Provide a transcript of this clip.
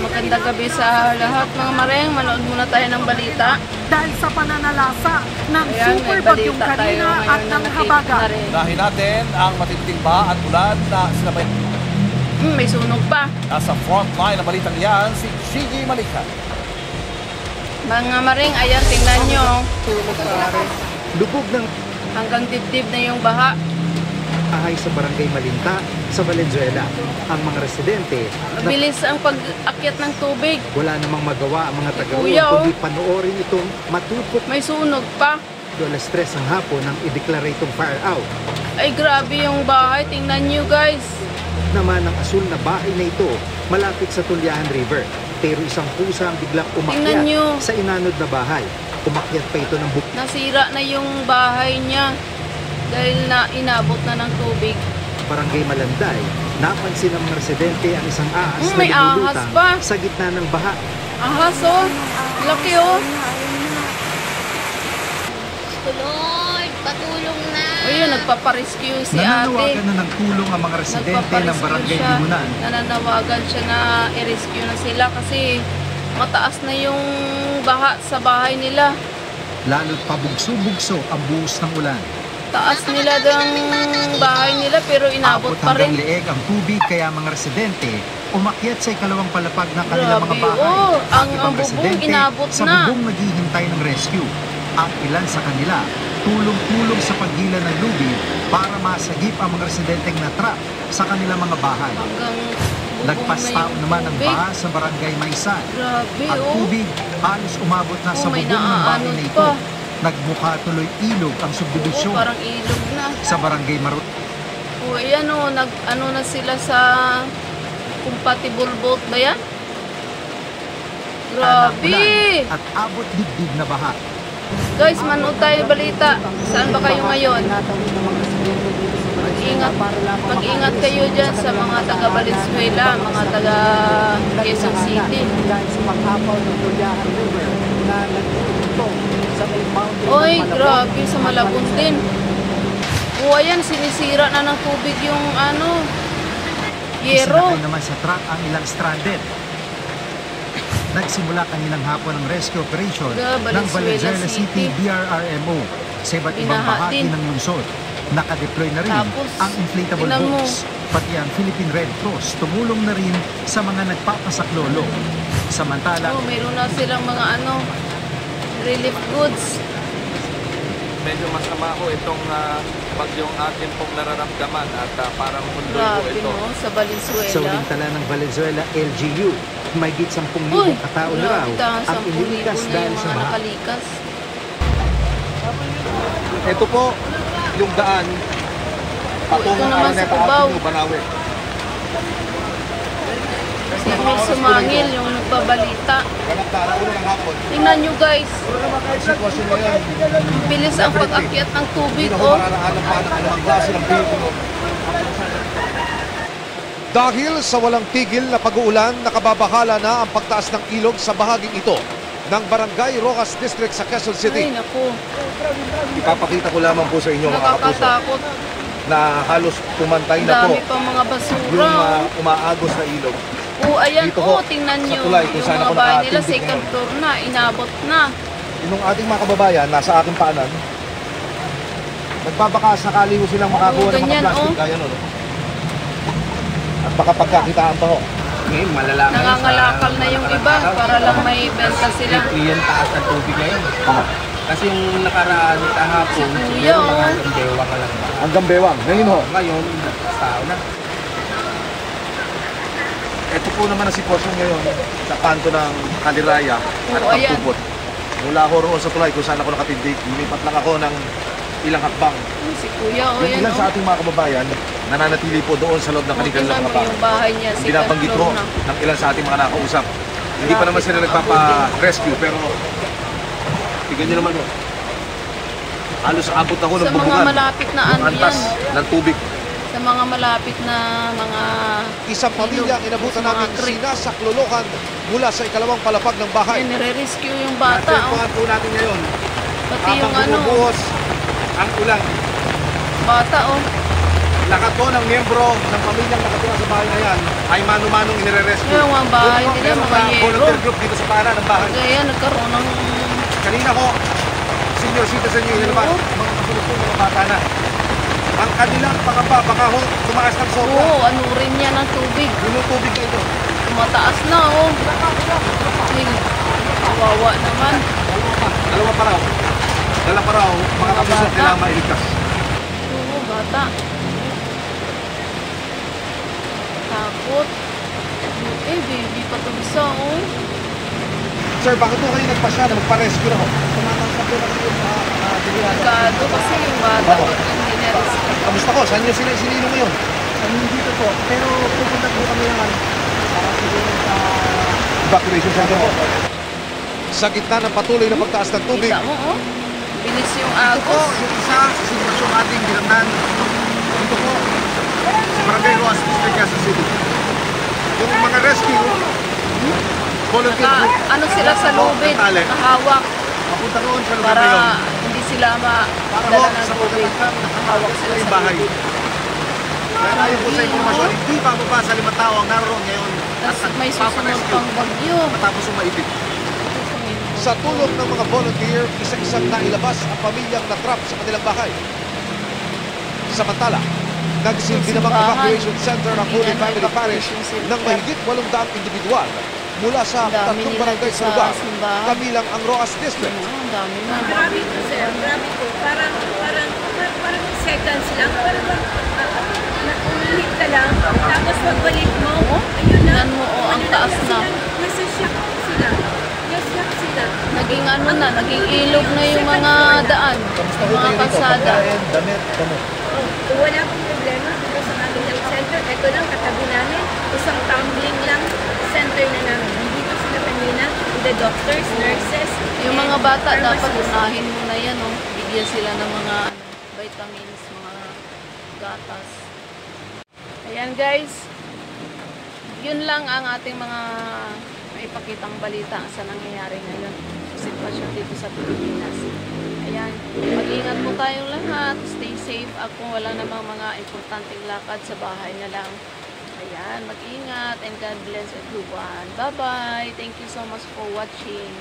Magandang gabi sa lahat mga mareng. Manood muna tayo ng balita. Dahil sa pananalasa ng super bagyong Karina at ng Habagat. Unahin natin ang matinding baha at ulan na sinabay. May sunog pa. Nasa front line ng balitang yan, si Gigi Malika. Mga mareng, ayan, tingnan nyo. Lubog ng Hanggang dibdib na yung baha. bahay sa Barangay Malinta sa Valenzuela. Ang mga residente na Mabilis ang pag-akyat ng tubig. wala namang magawa ang mga taga-roon Kuya, oh. kundi panoorin itong matupok May sunog pa. alas 3 ng hapon nang ideklara itong fire out. Ay, grabe yung bahay. Tingnan nyo, guys. Naman ang asul na bahay na ito malapit sa Tulyahan River. Pero isang pusa ang biglang Tingnan nyo. umakyat sa inanod na bahay. Umakyat pa ito ng bukid. Nasira na yung bahay niya. Dahil na inabot na ng tubig. Barangay Malanday, napansin ng mga residente ang isang ahas na May ahas lumulutang pa. sa gitna ng baha. Ahas, oh. Laki, oh. Lord, patulong na. Ayun, nagpaparescue si ate. Nananawagan na ng tulong ang mga residente ng Barangay siya. Limunan. Nananawagan siya na i-rescue na sila kasi mataas na yung baha sa bahay nila. Lalo't pabugso-bugso ang buhos ng ulan. Taas nila ng bahay nila pero inabot pa hanggang rin. leeg ang tubig kaya mga residente umakyat sa ikalawang palapag ng kanilang mga Grabe, bahay. oh. Ang ibang bubong residente inabot sa na. bubong naghihintay ng rescue. Ang ilan sa kanila tulong-tulong sa paghila ng lubid para masagip ang mga residenteng natrap sa kanilang mga bahay. Hanggang bubong Lagpas na tao yung naman ang tubig. baha sa Barangay Maysan. Grabe, Ang oh. tubig halos umabot na sa may bubong ng bahay naaanod na ito. pa. Nagmukha tuloy ilog ang Oh, subdibisyon parang ilog na. sa Barangay Marut. Oh, ayan, oh. Ano na sila sa compatible boat ba yan? Grabe! At abot dibdib na baha. Guys, manood tayo balita. Saan ba kayo ngayon? Mag-ingat kayo dyan sa mga taga Valenzuela, mga taga Quezon City. Oy, grabe, sa Malabon din. O, ayan, sinisira na ng tubig yung ano, yero. Isinakay naman sa truck ang ilang stranded. Nagsimula kaninang hapon ang rescue operation ng Valenzuela City BRRMO sa iba't ibang bahagi ng lungsod. Nakadeploy na rin Tapos, ang inflatable tingnan mo. boats. Pati ang Philippine Red Cross tumulong na rin sa mga nagpapasaklolo. Samantala, Oh, mayroon na silang mga ano, relief goods. Medyo masama ho itong bagyong atin pong nararamdaman at parang mundo Grabe, ito. no, sa sa Valenzuela. uling tala ng Valenzuela LGU, may higit 10,000 Uy, katao na raw ang 10,000 inilikas na dahil yung sa mga baha. nakalikas. Ito po yung daan patungong Ito naman sa Araneta Cubao. Avenue, Banawe. Si Emil Sumangil, yung nagbabalita. Kanagtara, ulo ng hapon. Tingnan nyo, guys. Sitwasyon ngayon, Bilis ang pag-akyat ng tubig, hindi na ho oh. mararaanan pa ng anumang klase ng vehicle. Dahil sa walang tigil na pag-uulan, nakababahala na ang pagtaas ng ilog sa bahaging ito ng Barangay Rojas District sa Quezon City. Ay, naku. Ipapakita ko lamang po sa inyo mga kapuso Nakakatakot. na halos pumantay Ang na po dami pa mga basura. yung Oh. umaagos na ilog. Oh, ayan, Dito oh, ho, tingnan sa nyo. tulay kung Yung saan mga ako bahay nila, nakatindig second ngayon. floor na, inabot na. Yung ating mga kababayan, nasa aking paanan, nagbabaka sakali ho silang makakuha ng mga ganyan, plastic, oh. kaya no. At baka pagkakitaan pa ho. Ngayon, malalaman Nangangalakal na yung iba para lang may benta sila. Yan taas ang tubig ngayon. Kasi yung nakaraan kahapon, Si Kuya, siguro mga oh. hanggang bewang ka lang ba? Hanggang bewang. Ngayon ho, Ngayon, tao na. ito po naman ang sitwasyon ngayon sa kanto ng Kaliraya at Oo, ayan. Pagtubot. Mula ho roon sa tulay kung saan ako nakatindig, lumipat lang ako ng ilang hakbang. Si Kuya, oh, Yung yan, ilan oh. sa ating mga kababayan, nananatili po doon sa loob ng kanilang Tingnan mga mo yung bahay niya, second binabanggit ko floor na. ng ilan sa ating mga nakausap. Hindi pa naman sila nagpapa-rescue pero tignan nyo naman ho. Halos abot ako ng Sa mga bubungan. malapit na Yung ano antas yan. ng tubig. Sa mga malapit na mga Isang pamilya ang inabutan Sa mga namin creek. sinasak lolokan mula sa ikalawang palapag ng bahay. Ay, nire-rescue yung bata, oh. Nasentuhan po natin ngayon. Pati yung Habang ano, bumubuhos ang ulan. bata, oh. lahat po ng miyembro ng pamilyang nakatira sa bahay na yan ay mano-manong inire-rescue. Yung mga bahay Doon po, nila, meron mga na yero. volunteer group dito sa paanan ng bahay. Kaya nagkaroon ng... Kanina ko, senior citizen yung inilabas. Oo. Mga kasulog po, mga bata na. Ang kanilang pangamba, baka ho, tumaas ng sobra. Oo, ano rin yan ng tubig. Lumutubig na ito. Tumataas na, oh. Ay, kawawa naman. Dalawa pa raw. Mga kapuso, bata. kailangan mailigtas. Oo, bata. Takot. Eh, baby pa ito isa, oh. Sir, bakit po kayo nagpasya na magpa-rescue na ho? Tumatangkap po na kayo sa delikado. Delikado kasi yung bata Bakit? pag hindi na-rescue. Kamusta ko? Saan nyo sila isinilo ngayon? Dito po, pero pupunta po kami ng para siguro sa Evacuation center po. Sa gitna ng patuloy na pagtaas ng tubig, Kita mo, oh. Bilis yung ito po agos. yung isa sa sitwasyong ating dinamnan. Ito po, sa Barangay Roas District, Quezon City. Yung mga rescue, volunteer group, Ano sila sa lubid, Natali. nakahawak papunta roon sa lugar na para yun. hindi sila Para ho, madala ng sa tubig. pagkakang Nakahawak sila yung sa bahay. lubid. Kaya tayo po sa informasyon, hindi bababa sa 5 tao ang naroon ngayon at Tapos may susunod nagpaparescue pang bagyo. matapos umaipit. Sa tulong ng mga volunteer, isa-isang nailabas ang pamilyang natrap sa kanilang bahay. Samantala, nagsilbi namang evacuation center ng Holy Family Parish ng mahigit 800 individual mula sa Ang dami 3 nila barangay sa sa lugar, simbahan. kabilang ang Roas District. Ang dami na. Grabe po, sir. Grabe po. Parang seconds lang. Parang umilit ka lang. Tapos pagbalik mo, ayun na. Tingnan mo, oh, ang taas na. Nasa shock sila. Shock sila. Naging ano na, naging ilog na yung mga daan, yung mga kalsada. Oh, wala pong problema dito sa aming center. Ito lang, katabi namin. Isang tumbling lang center na namin. Nandito sila kanina. The doctors, nurses. Yung mga and bata, dapat pharmacists. unahin mo na yan, oh. Bigyan sila ng mga vitamins, mga gatas. Ayan guys, yun lang ang ating mga maipakitang balita sa nangyayari ngayon. Sitwasyon dito sa Pilipinas. Ayan, mag-ingat po tayong lahat. Stay safe. At kung wala namang mga importanteng lakad sa bahay na lang. Ayan, mag-ingat and God bless everyone. Bye-bye. Thank you so much for watching.